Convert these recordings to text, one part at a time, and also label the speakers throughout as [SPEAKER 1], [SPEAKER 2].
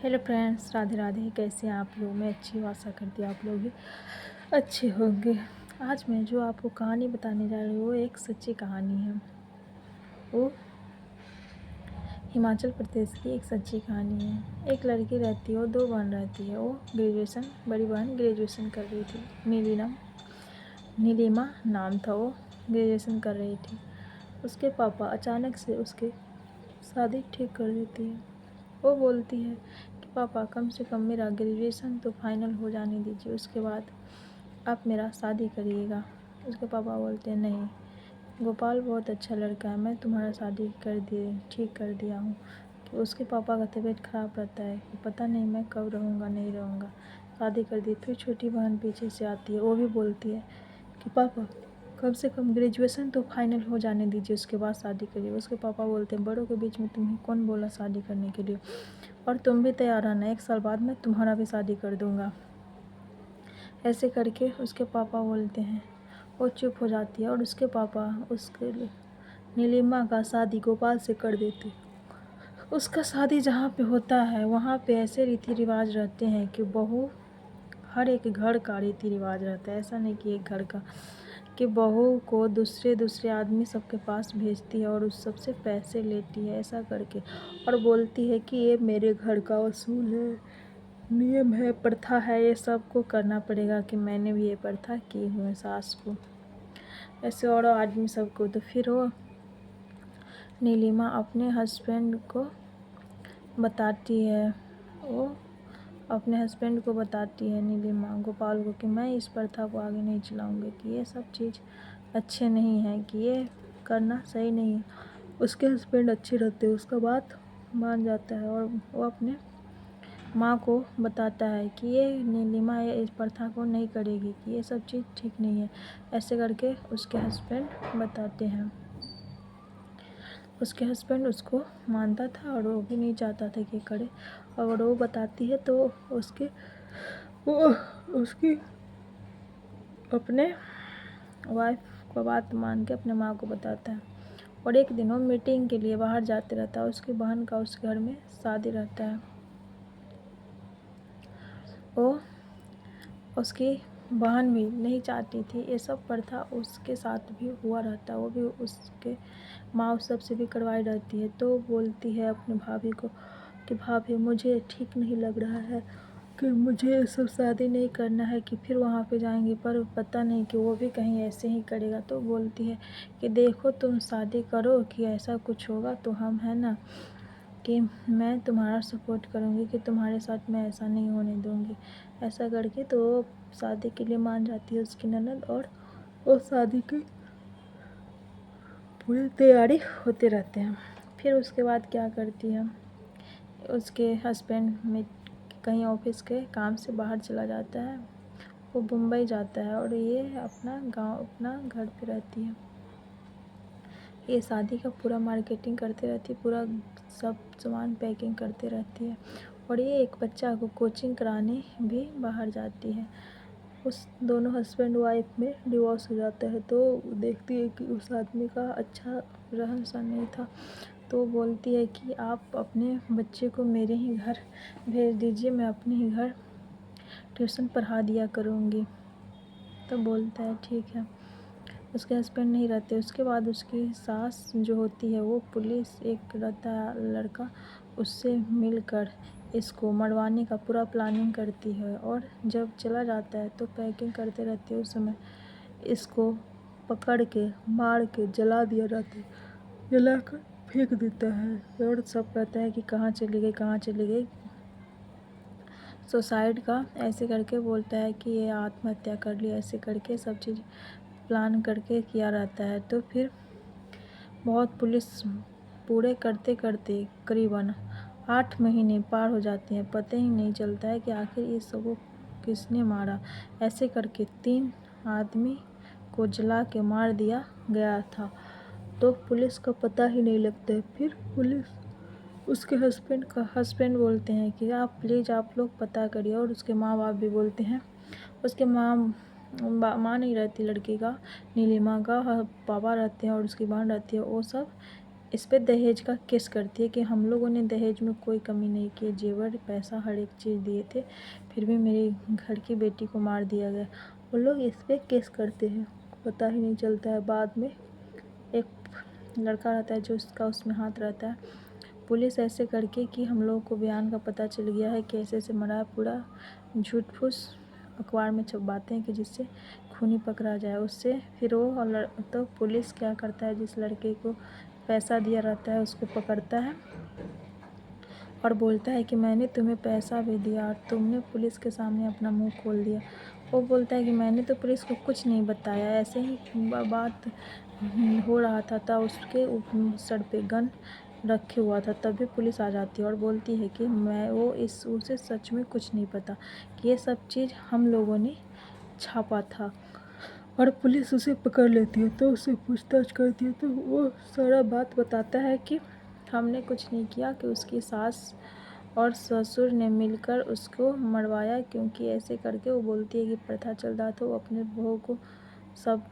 [SPEAKER 1] Hello friends, Radhe Radhe. कैसे हैं आप लोग? मैं अच्छी हूँ, आशा करती हूँ आप लोग भी अच्छे होंगे। आज मैं जो आपको कहानी बताने जा रही हूँ वो एक सच्ची कहानी है। वो हिमाचल प्रदेश की एक सच्ची कहानी है। एक लड़की रहती है और दो बहन रहती है। वो बड़ी बहन ग्रेजुएशन कर रही थी। नीलिमा नाम था। वो ग्रेजुएशन कर रही थी। उसके पापा अचानक से उसके शादी ठीक कर देती है। वो बोलती है कि पापा, कम से कम मेरा ग्रेजुएशन तो फाइनल हो जाने दीजिए, उसके बाद आप मेरा शादी करिएगा। उसके पापा बोलते हैं, नहीं गोपाल बहुत अच्छा लड़का है, मैं तुम्हारा शादी ठीक कर दिया हूँ। कि उसके पापा का तबीयत ख़राब रहता है कि पता नहीं मैं कब रहूँगा नहीं रहूँगा। शादी कर दी। फिर छोटी बहन पीछे से आती है। वो भी बोलती है कि पापा, कम से कम ग्रेजुएशन तो फाइनल हो जाने दीजिए, उसके बाद शादी करिए। उसके पापा बोलते हैं, बड़ों के बीच में तुम्हें कौन बोला शादी करने के लिए, और तुम भी तैयार आना, 1 साल बाद मैं तुम्हारा भी शादी कर दूँगा। ऐसे करके उसके पापा बोलते हैं। वो चुप हो जाती है और उसके पापा उसके नीलिमा का शादी गोपाल से कर देते। उसका शादी जहाँ पे होता है वहाँ पे ऐसे रीति रिवाज रहते हैं कि हर एक घर का रीति रिवाज रहता है। ऐसा नहीं कि एक घर का, कि बहू को दूसरे दूसरे आदमी सबके पास भेजती है और उस सबसे पैसे लेती है, ऐसा करके, और बोलती है कि ये मेरे घर का उसूल है, नियम है, प्रथा है, ये सबको करना पड़ेगा। कि मैंने भी ये प्रथा की हुई सास को, ऐसे और आदमी सबको। तो फिर वो नीलिमा अपने हस्बैंड को बताती है। वो अपने हस्बैंड को बताती है नीलिमा गोपाल को कि मैं इस प्रथा को आगे नहीं चलाऊंगी, कि ये सब चीज़ अच्छे नहीं है, कि ये करना सही नहीं है। उसके हस्बैंड अच्छे रहते हैं, उसका बात मान जाता है और वो अपने माँ को बताता है कि ये नीलिमा ये इस प्रथा को नहीं करेगी, कि ये सब चीज़ ठीक नहीं है। ऐसे करके उसके हस्बैंड बताते हैं। उसके हस्बैंड उसको मानता था और वो भी नहीं चाहता था कि करे। अगर वो बताती है तो वो उसकी अपने वाइफ को बात मान के अपने माँ को बताता है। और एक दिन वो मीटिंग के लिए बाहर जाते रहता है। उसकी बहन का उस घर में शादी रहता है। वो उसकी बहन भी नहीं चाहती थी, ये सब प्रथा उसके साथ भी हुआ रहता है। वो भी उसके माँ उस सब से भी करवाई रहती है। तो बोलती है अपनी भाभी को कि भाभी, मुझे ठीक नहीं लग रहा है, कि मुझे ये सब शादी नहीं करना है, कि फिर वहाँ पे जाएंगे पर पता नहीं कि वो भी कहीं ऐसे ही करेगा। तो बोलती है कि देखो, तुम शादी करो, कि ऐसा कुछ होगा तो हम है ना, कि मैं तुम्हारा सपोर्ट करूँगी, कि तुम्हारे साथ मैं ऐसा नहीं होने दूँगी। ऐसा करके तो वो शादी के लिए मान जाती है उसकी ननद, और वो शादी की पूरी तैयारी होते रहते हैं। फिर उसके बाद क्या करती है, उसके हस्बैंड में कहीं ऑफिस के काम से बाहर चला जाता है। वो मुंबई जाता है और ये अपना गांव, अपना घर पे रहती है। ये शादी का पूरा मार्केटिंग करते रहती है, पूरा सब सामान पैकिंग करते रहती है। और ये एक बच्चा को कोचिंग कराने भी बाहर जाती है। उस दोनों हस्बैंड वाइफ में डिवोर्स हो जाता है। तो देखती है कि उस आदमी का अच्छा रहन सहन नहीं था। तो बोलती है कि आप अपने बच्चे को मेरे ही घर भेज दीजिए, मैं अपने ही घर ट्यूशन पढ़ा दिया करूँगी। तो बोलता है ठीक है। उसके हस्बैंड नहीं रहते। उसके बाद उसकी सास जो होती है वो पुलिस, एक रहता है लड़का, उससे मिलकर इसको मरवाने का पूरा प्लानिंग करती है। और जब चला जाता है तो पैकिंग करते रहती है, उस समय इसको पकड़ के मार के जला दिया जाता है, जला कर फेंक देता है। और सब कहता है कि कहाँ चली गई, कहाँ चली गई। सुसाइड का ऐसे करके बोलता है कि ये आत्महत्या कर ली, ऐसे करके सब चीज़ प्लान करके किया रहता है। तो फिर बहुत पुलिस पूरे करते करते करीबन 8 महीने पार हो जाते हैं। पता ही नहीं चलता है कि आखिर इस सबको किसने मारा। ऐसे करके 3 आदमी को जला के मार दिया गया था। तो पुलिस का पता ही नहीं लगता है। फिर पुलिस उसके हस्बैंड बोलते हैं कि आप प्लीज़ आप लोग पता करिए। और उसके माँ बाप भी बोलते हैं। उसके माँ नहीं रहती लड़की का, नीलिमा का पापा रहते हैं और उसकी बहन रहती है। वो सब इस पे दहेज का केस करती है कि हम लोगों ने दहेज में कोई कमी नहीं की, जेवर पैसा हर एक चीज़ दिए थे, फिर भी मेरे घर की बेटी को मार दिया गया। वो लोग इस पे केस करते हैं, पता ही नहीं चलता है। बाद में एक लड़का रहता है जो उसका उसमें हाथ रहता है। पुलिस ऐसे करके कि हम लोगों को बयान का पता चल गया है कि ऐसे ऐसे मरा है, पूरा झूठ फूस अखबार में छपवाते हैं कि जिससे खूनी पकड़ा जाए। उससे फिर वो तो पुलिस क्या करता है, जिस लड़के को पैसा दिया रहता है उसको पकड़ता है और बोलता है कि मैंने तुम्हें पैसा भी दिया और तुमने पुलिस के सामने अपना मुंह खोल दिया। वो बोलता है कि मैंने तो पुलिस को कुछ नहीं बताया, ऐसे ही बात हो रहा था, तब उसके सर पे गन रखे हुआ था, तभी पुलिस आ जाती है और बोलती है कि उसे सच में कुछ नहीं पता कि ये सब चीज़ हम लोगों ने छापा था। और पुलिस उसे पकड़ लेती है, तो उससे पूछताछ करती है, तो वो सारा बात बताता है कि हमने कुछ नहीं किया, कि उसकी सास और ससुर ने मिलकर उसको मरवाया, क्योंकि ऐसे करके वो बोलती है कि प्रथा चल रहा था, वो अपने बहू को सब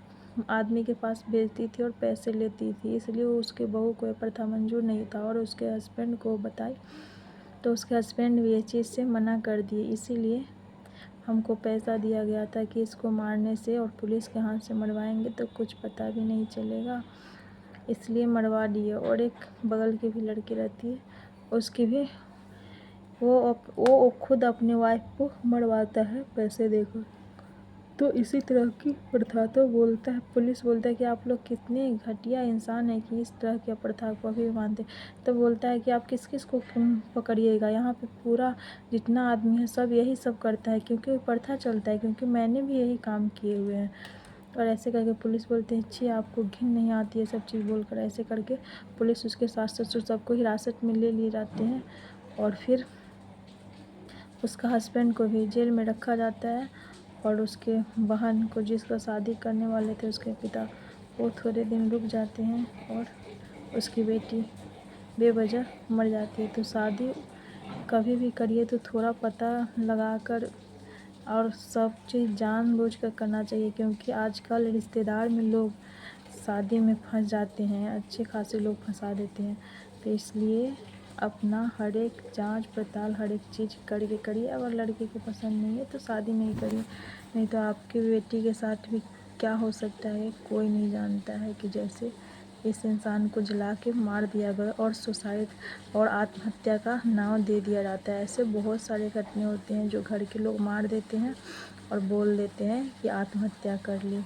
[SPEAKER 1] आदमी के पास भेजती थी और पैसे लेती थी, इसलिए उसके बहू को ये प्रथा मंजूर नहीं था। और उसके हस्बैंड को बताई तो उसके हस्बैंड भी ये चीज़ से मना कर दिए, इसीलिए हमको पैसा दिया गया था कि इसको मारने से और पुलिस के हाथ से मरवाएंगे तो कुछ पता भी नहीं चलेगा, इसलिए मरवा दिए। और एक बगल की भी लड़की रहती है, उसकी भी वो खुद अपनी वाइफ को मरवाता है पैसे देकर। तो इसी तरह की प्रथा, तो बोलता है, पुलिस बोलता है कि आप लोग कितने घटिया इंसान हैं कि इस तरह की प्रथा को अभी मानते। तो बोलता है कि आप किस किस को पकड़िएगा, यहाँ पे पूरा जितना आदमी है सब यही सब करता है, क्योंकि प्रथा चलता है, क्योंकि मैंने भी यही काम किए हुए हैं। और ऐसे करके पुलिस बोलते हैं, छी आपको घिन नहीं आती है सब चीज़ बोलकर। ऐसे करके पुलिस उसके सास ससुर सबको हिरासत में ले लिए जाते हैं और फिर उसका हस्बैंड को भी जेल में रखा जाता है। और उसके बहन को, जिसका शादी करने वाले थे उसके पिता, वो थोड़े दिन रुक जाते हैं और उसकी बेटी बेवजह मर जाती है। तो शादी कभी भी करिए तो थोड़ा पता लगा कर और सब चीज़ जानबूझ कर करना चाहिए, क्योंकि आजकल रिश्तेदार में लोग शादी में फंस जाते हैं, अच्छे खासे लोग फंसा देते हैं। तो इसलिए अपना हर एक जांच पड़ताल हर एक चीज़ करके करिए। अगर लड़के को पसंद नहीं है तो शादी नहीं करिए, नहीं तो आपकी बेटी के साथ भी क्या हो सकता है कोई नहीं जानता है। कि जैसे इस इंसान को जला के मार दिया गया और सुसाइड और आत्महत्या का नाम दे दिया जाता है। ऐसे बहुत सारे घटने होते हैं जो घर के लोग मार देते हैं और बोल देते हैं कि आत्महत्या कर ली।